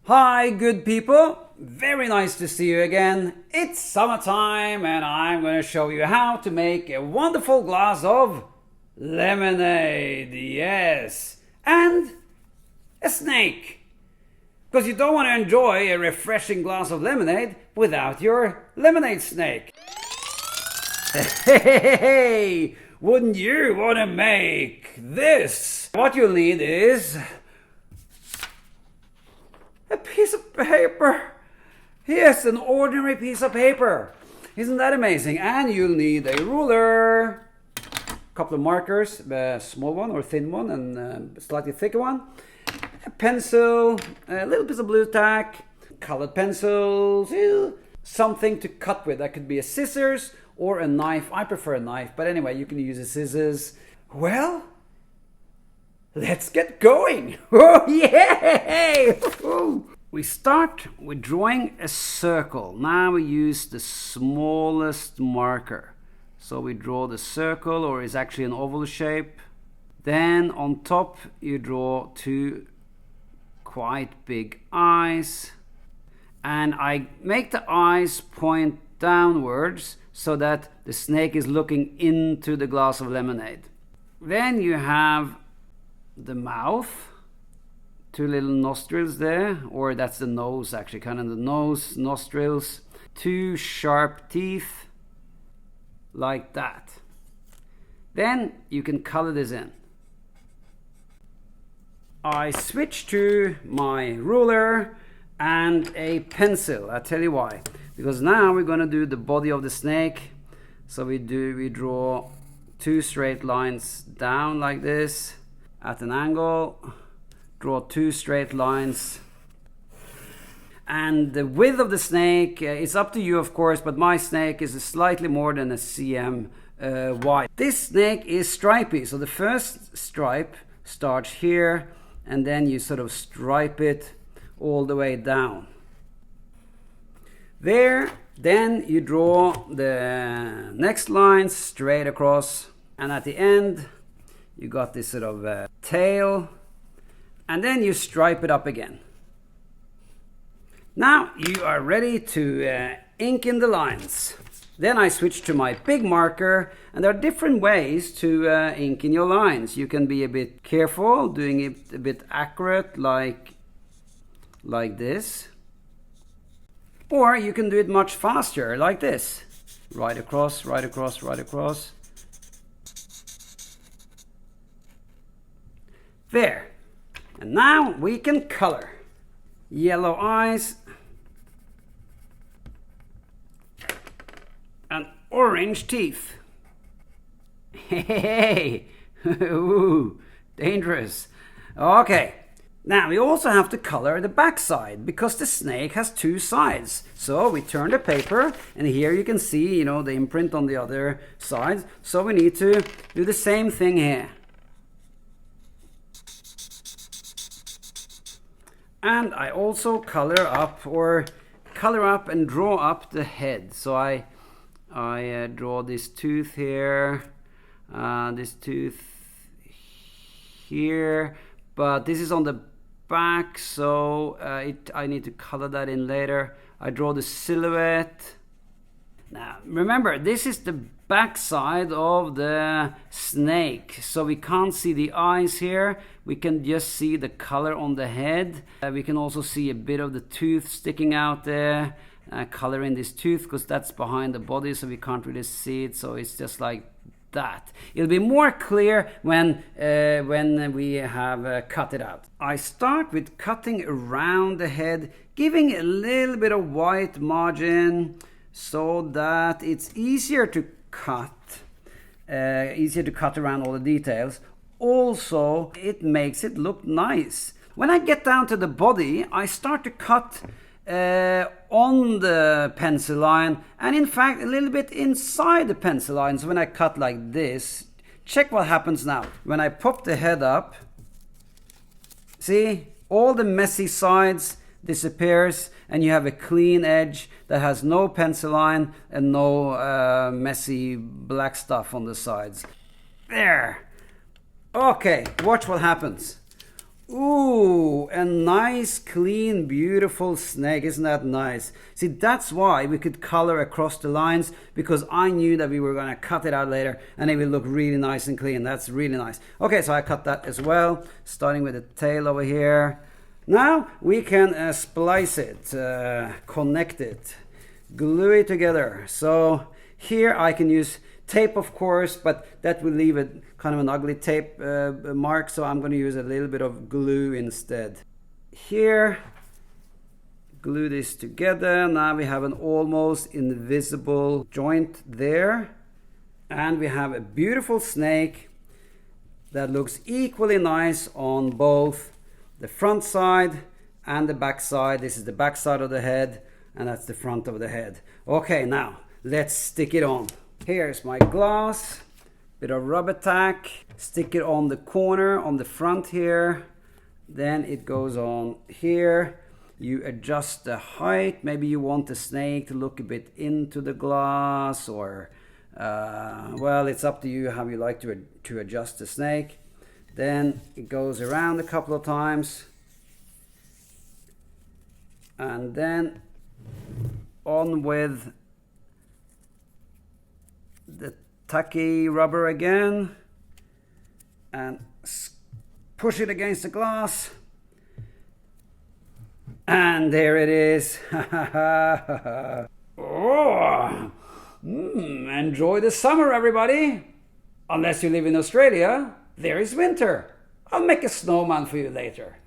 Hi, good people. Very nice to see you again. It's summertime and I'm going to show you how to make a wonderful glass of lemonade. Yes. And a snake. Because you don't want to enjoy a refreshing glass of lemonade without your lemonade snake. Hey, wouldn't you want to make this? What you'll need is a piece of paper. Yes, an ordinary piece of paper. Isn't that amazing? And you'll need a ruler, a couple of markers, a small one or thin one and a slightly thicker one, a pencil, a little piece of blue tack, colored pencils, something to cut with. That could be a scissors or a knife. I prefer a knife, but anyway, you can use a scissors. Well, let's get going. Oh, yay! We start with drawing a circle. Now we use the smallest marker. So we draw the circle, or it's actually an oval shape. Then on top you draw two quite big eyes. And I make the eyes point downwards so that the snake is looking into the glass of lemonade. Then you have the mouth, two little nostrils there, or that's the nose actually, kind of the nose, nostrils, two sharp teeth, like that. Then you can color this in. I switch to my ruler and a pencil. I'll tell you why. Because now we're going to do the body of the snake. So we draw two straight lines down like this at an angle. Draw two straight lines. And the width of the snake is up to you, of course, but my snake is slightly more than a cm wide. This snake is stripy, so the first stripe starts here and then you sort of stripe it all the way down. There, then you draw the next line straight across, and at the end you got this sort of tail, and then you stripe it up again. Now you are ready to ink in the lines. Then I switch to my big marker, and there are different ways to ink in your lines. You can be a bit careful, doing it a bit accurate, like this. Or you can do it much faster, like this. Right across, right across, right across. There. And now we can color. Yellow eyes. And orange teeth. Hey, ooh, dangerous. Okay. Now we also have to color the back side because the snake has two sides. So we turn the paper and here you can see, the imprint on the other side. So we need to do the same thing here. And I also color up and draw up the head. So I draw this tooth here, this tooth here, but this is on the back, so I need to color that in later. I draw the silhouette. Now remember, this is the back side of the snake, so we can't see the eyes here. We can just see the color on the head. We can also see a bit of the tooth sticking out there. Color in this tooth because that's behind the body, so we can't really see it, so it's just like that. It'll be more clear when we have cut it out. I start with cutting around the head, giving a little bit of white margin so that it's easier to cut around all the details. Also, it makes it look nice. When I get down to the body, I start to cut on the pencil line, and in fact a little bit inside the pencil line. So when I cut like this, check what happens now. When I pop the head up, see, all the messy sides disappears and you have a clean edge that has no pencil line and no messy black stuff on the sides. There. Okay, watch what happens. Ooh, and a nice, clean, beautiful snake. Isn't that nice? See, that's why we could color across the lines, because I knew that we were going to cut it out later and it will look really nice and clean. That's really nice. Okay, so I cut that as well, starting with the tail over here. Now we can splice it, connect it, glue it together. So here I can use tape, of course, but that will leave a kind of an ugly tape mark, so I'm going to use a little bit of glue instead. Here, glue this together. Now we have an almost invisible joint there, and we have a beautiful snake that looks equally nice on both the front side and the back side. This is the back side of the head, and that's the front of the head. Okay, now let's stick it on. Here's my glass, bit of rubber tack, stick it on the corner on the front here, then it goes on here. You adjust the height. Maybe you want the snake to look a bit into the glass, or well, it's up to you how you like to adjust the snake. Then it goes around a couple of times, and then on with the tacky rubber again, and push it against the glass, and there it is. Oh, enjoy the summer, everybody. Unless you live in Australia, there is winter. I'll make a snowman for you later.